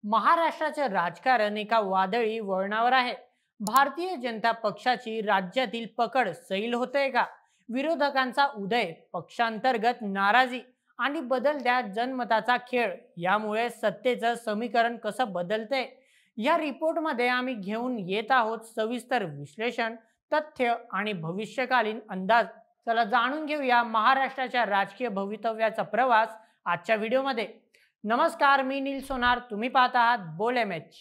महाराष्ट्राचे राजकारण एका वादळी वळणावर आहे. भारतीय जनता पक्षाची राज्यातील पकड सैल होते का? विरोधकांचा उदय, पक्षांतर्गत नाराजी आणि बदलत्या जनमताचा खेळ यामुळे सत्तेचं समीकरण कसं बदलते, या रिपोर्टमध्ये आम्ही घेऊन येत आहोत सविस्तर विश्लेषण, तथ्य आणि भविष्यकालीन अंदाज. चला जाणून घेऊया महाराष्ट्राच्या राजकीय भवितव्याचा प्रवास आजच्या व्हिडिओमध्ये. नमस्कार, मी नील सोनार, तुम्ही पाहत आहात बोल एमएच.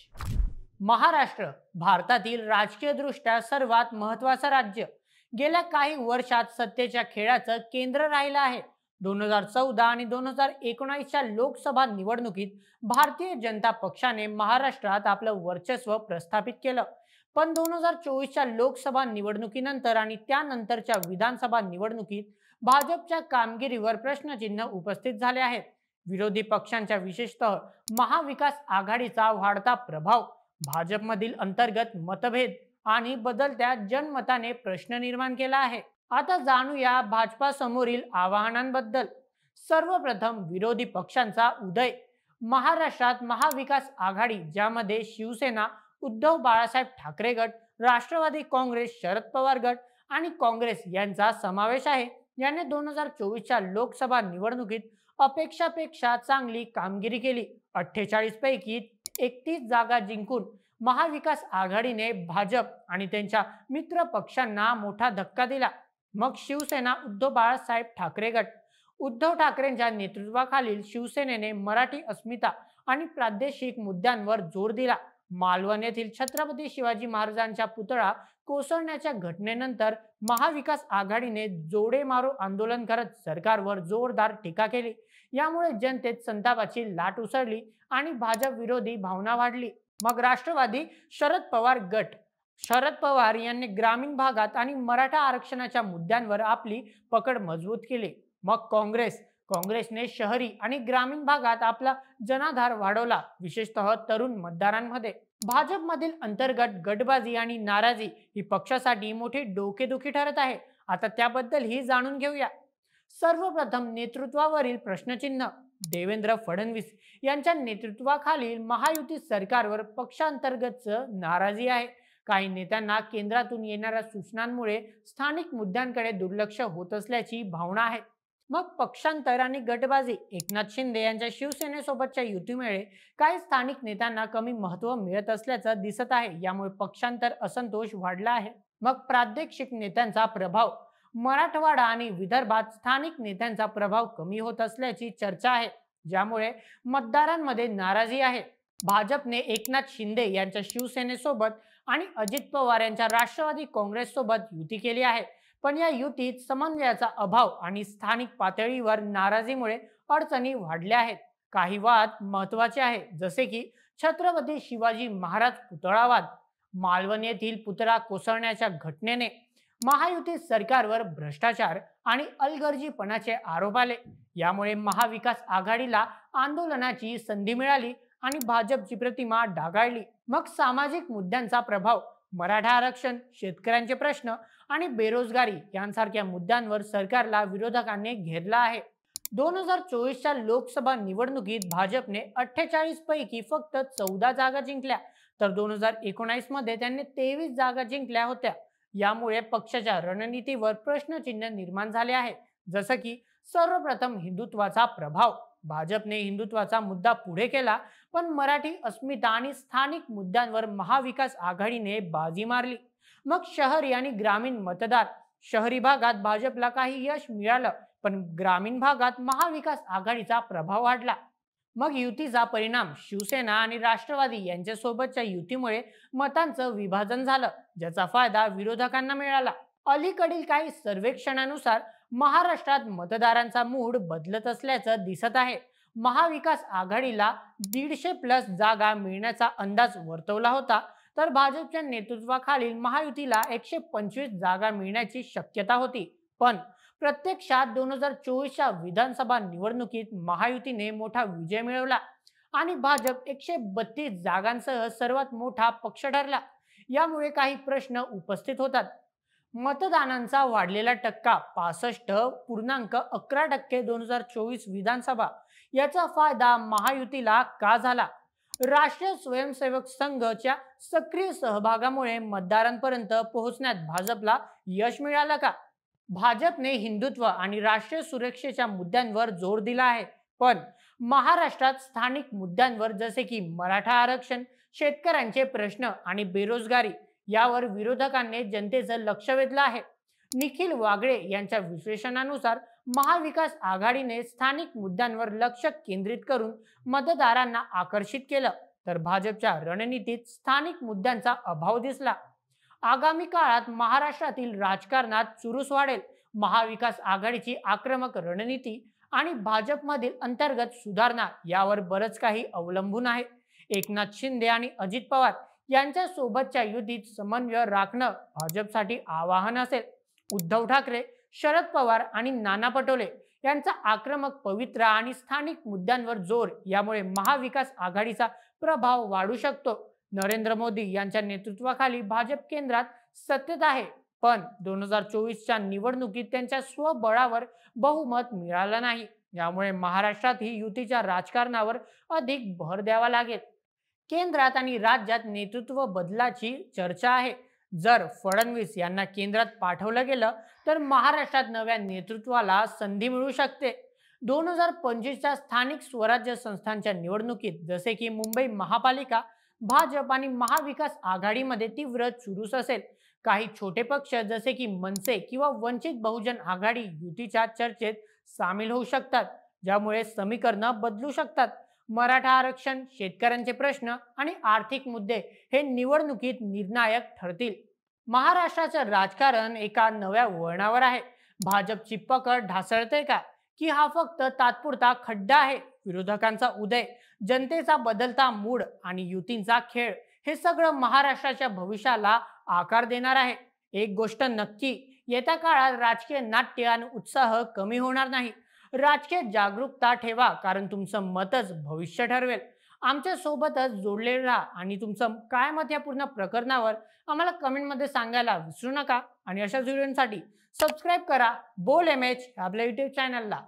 महाराष्ट्र भारतातील राजकीयदृष्ट्या सर्वात महत्त्वाचं राज्य. गेल्या काही वर्षात सत्तेच्या खेळाचं केंद्र राहिलं आहे. 2014 आणि 2019च्या लोकसभा निवडणुकीत भारतीय जनता पक्षाने महाराष्ट्रात आपलं वर्चस्व प्रस्थापित केलं. पण 2024च्या लोकसभा निवडणुकीनंतर आणि त्यानंतरच्या विधानसभा निवडणुकीत भाजपच्या कामगिरीवर प्रश्नचिन्ह उपस्थित झाले आहेत. विरोधी पक्षांच्या, विशेषतः महाविकास आघाडीचा वाढता प्रभाव, भाजपमधील अंतर्गत मतभेद आणि बदलत्या जनमताने प्रश्न निर्माण केला आहे. आता जाणूया भाजपा समोरील आव्हानांबद्दल. सर्वप्रथम विरोधी पक्षांचा उदय. महाराष्ट्रात महाविकास आघाडी, ज्यामध्ये शिवसेना, उद्धव बाळासाहेब ठाकरे गट, राष्ट्रवादी काँग्रेस, शरद पवार गट आणि काँग्रेस यांचा समावेश आहे, याने 2024च्या लोकसभा निवडणुकीत अपेक्षापेक्षा चांगली कामगिरी केली. 48 पैकी 31 जागा जिंकून महाविकास आघाडीने भाजप आणि त्यांच्या मित्र पक्षांना मोठा धक्का दिला. मग शिवसेना, उद्धव बाळासाहेब ठाकरे गट. उद्धव ठाकरेंच्या नेतृत्वाखालील शिवसेनेने मराठी अस्मिता आणि प्रादेशिक मुद्द्यांवर जोर दिला. मालवण येथील छत्रपती शिवाजी महाराजांच्या पुतळा कोसळण्याच्या घटनेनंतर महाविकास आघाडीने जोडे मारो आंदोलन करत सरकारवर जोरदार टीका केली. यामुळे जनतेत संतापाची लाट उसळली आणि भाजप विरोधी भावना वाढली. मग राष्ट्रवादी, शरद पवार गट. शरद पवार यांनी ग्रामीण भागात आणि मराठा आरक्षणाच्या मुद्द्यांवर आपली पकड मजबूत केली. मग काँग्रेसने शहरी आणि ग्रामीण भागात आपला जनाधार वाढवला, विशेषतः तरुण मतदारांमध्ये. भाजपमधील अंतर्गत गटबाजी आणि नाराजी ही पक्षासाठी मोठी डोकेदुखी ठरत आहे. आता त्याबद्दलही जाणून घेऊया. सर्वप्रथम नेतृत्वावरील प्रश्नचिन्ह. देवेंद्र फडणवीस यांच्या नेतृत्वाखालील महायुती सरकारवर पक्षांतर्गत नाराजी आहे. काही नेत्यांना केंद्रातून येणाऱ्या सूचनांमुळे स्थानिक मुद्द्यांकडे दुर्लक्ष होत असल्याची भावना आहे. मग पक्षांतर आणि गटबाजी. एकनाथ शिंदे यांच्या शिवसेनेसोबतच्या युतीमुळे काही स्थानिक नेत्यांना कमी महत्त्व मिळत असल्याचं दिसत आहे. यामुळे पक्षांतर असंतोष वाढला आहे. मग प्रादेशिक नेत्यांचा प्रभाव. मराठवाडा आणि विदर्भात स्थानिक नेत्यांचा प्रभाव कमी होत असल्याची चर्चा आहे, ज्यामुळे मतदारांमध्ये नाराजी आहे. भाजपने एकनाथ शिंदे यांच्या शिवसेनेसोबत आणि अजित पवार यांच्या राष्ट्रवादी काँग्रेससोबत युती केली आहे. पण या युतीत समन्वयाचा अभाव आणि स्थानिक पातळीवर नाराजीमुळे अडचणी वाढल्या आहेत. काही वाद महत्त्वाचे आहेत, जसे की छत्रपती शिवाजी महाराज पुतळा वाद. मालवण येथील पुतळा कोसळण्याच्या घटनेने महायुती सरकारवर भ्रष्टाचार आणि अलगर्जीपणाचे आरोप आले. यामुळे महाविकास आघाडीला आंदोलनाची संधी मिळाली आणि भाजपची प्रतिमा डागाळली. मग सामाजिक मुद्द्यांचा प्रभाव. मराठा आरक्षण, शेतकऱ्यांचे प्रश्न आणि बेरोजगारी यांसारख्या मुद्द्यांवर सरकारला विरोधकांनी घेरला आहे. 2024च्या लोकसभा निवडणुकीत भाजपने 48 पैकी फक्त 14 जागा जिंकल्या, तर 2019 मध्ये त्यांनी 23 जागा जिंकल्या होत्या. यामुळे पक्षाच्या रणनीतीवर प्रश्नचिन्ह निर्माण झाले आहे. जसं की सर्वप्रथम हिंदुत्वाचा प्रभाव. भाजपने हिंदुत्वाचा मुद्दा पुढे केला, पण मराठी अस्मिता आणि स्थानिक मुद्द्यांवर महाविकास आघाडीने बाजी मारली. मग शहरी आणि ग्रामीण मतदार. शहरी भागात भाजपला काही यश मिळालं, पण ग्रामीण भागात महाविकास आघाडीचा प्रभाव वाढला. मग युतीचा परिणाम. शिवसेना आणि राष्ट्रवादी यांच्यासोबतच्या युतीमुळे मतांचं विभाजन झालं, ज्याचा फायदा विरोधकांना मिळाला. अलीकडील काही सर्वेक्षणानुसार महाराष्ट्रात मतदारांचा मूड बदलत असल्याचं दिसत आहे. महाविकास आघाडीला 150+ जागा मिळण्याचा अंदाज वर्तवला होता, तर भाजपच्या नेतृत्वाखालील महायुतीला 125 जागा मिळण्याची शक्यता होती. पण प्रत्यक्षात 2024च्या विधानसभा निवडणुकीत महायुतीने मोठा विजय मिळवला आणि भाजप 132 जागांसह सर्वात मोठा पक्ष ठरला. यामुळे काही प्रश्न उपस्थित होतात. मतदानांचा वाढलेला टक्का 65.11% 2024 विधानसभा. याचा फायदा महायुतीला का झाला? राष्ट्रीय स्वयंसेवक संघच्या सक्रिय सहभागामुळे मतदारांपर्यंत पोहोचण्यात भाजपला यश मिळालं का? भाजपने हिंदुत्व आणि राष्ट्रीय सुरक्षेच्या मुद्द्यांवर जोर दिला आहे, पण महाराष्ट्रात स्थानिक मुद्द्यांवर जसे की मराठा आरक्षण, शेतकऱ्यांचे प्रश्न आणि बेरोजगारी यावर विरोधकांनी जनतेचं लक्ष वेधलं आहे. निखिल वागळे यांच्या विश्लेषणानुसार महाविकास आघाडीने स्थानिक मुद्द्यांवर लक्ष केंद्रित करून मतदारांना आकर्षित केलं, तर भाजपच्या रणनीतीत स्थानिक मुद्द्यांचा अभाव दिसला. आगामी काळात महाराष्ट्रातील राजकारणात चुरूस वाढेल. महाविकास आघाडीची आक्रमक रणनीती आणि भाजपमधील अंतर्गत सुधारणा यावर बरंच काही अवलंबून आहे. एकनाथ शिंदे आणि अजित पवार यांच्या सोबतच्या युतीत समन्वय राखणं भाजपसाठी आव्हान असेल. उद्धव ठाकरे, शरद पवार आणि नाना पटोले यांचा आक्रमक पवित्रा आणि स्थानिक मुद्द्यांवर जोर यामुळे महाविकास आघाडीचा प्रभाव वाढू शकतो. नरेंद्र मोदी यांच्या नेतृत्वाखाली भाजप केंद्रात सत्तेत आहे, पण 2024च्या निवडणुकीत त्यांच्या स्वबळावर बहुमत मिळालं नाही. यामुळे महाराष्ट्रातही युतीच्या राजकारणावर अधिक भर द्यावा लागेल. केंद्रात आणि राज्यात नेतृत्व बदलाची चर्चा आहे. जर फडणवीस यांना केंद्रात पाठवलं गेलं तर महाराष्ट्रात नव्या नेतृत्वाला संधी मिळू शकते. 2025च्या स्थानिक स्वराज्य संस्थांच्या निवडणुकीत जसे की मुंबई महापालिका, भाजप आणि महाविकास आघाडीमध्ये तीव्र चुरूस असेल. काही छोटे पक्ष जसे की मनसे किंवा वंचित बहुजन आघाडी युतीच्या चर्चेत सामील होऊ शकतात, ज्यामुळे समीकरणं बदलू शकतात. मराठा आरक्षण, शेतकऱ्यांचे प्रश्न आणि आर्थिक मुद्दे हे निवडणुकीत निर्णायक ठरतील. महाराष्ट्राचं राजकारण एका नव्या वळणावर आहे. भाजपची पकड ढासळते का, की हा फक्त तात्पुरता खड्डा आहे? विरोधकांचा उदय, जनतेचा बदलता मूड आणि युतींचा खेळ हे सगळं महाराष्ट्राच्या भविष्याला आकार देणार आहे. एक गोष्ट नक्की, येत्या काळात राजकीय नाट्य आणि उत्साह कमी होणार नाही. राजकीय जागरूकता ठेवा, कारण तुमचं मतच भविष्य ठरवेल. आमच्या सोबतच जोडले राहा आणि तुमचं काय मत या पूर्ण प्रकरणावर आम्हाला कमेंटमध्ये सांगायला विसरू नका. आणि अशाच व्हिडिओसाठी सबस्क्राईब करा बोल एम एच आपल्या युट्यूब चॅनलला.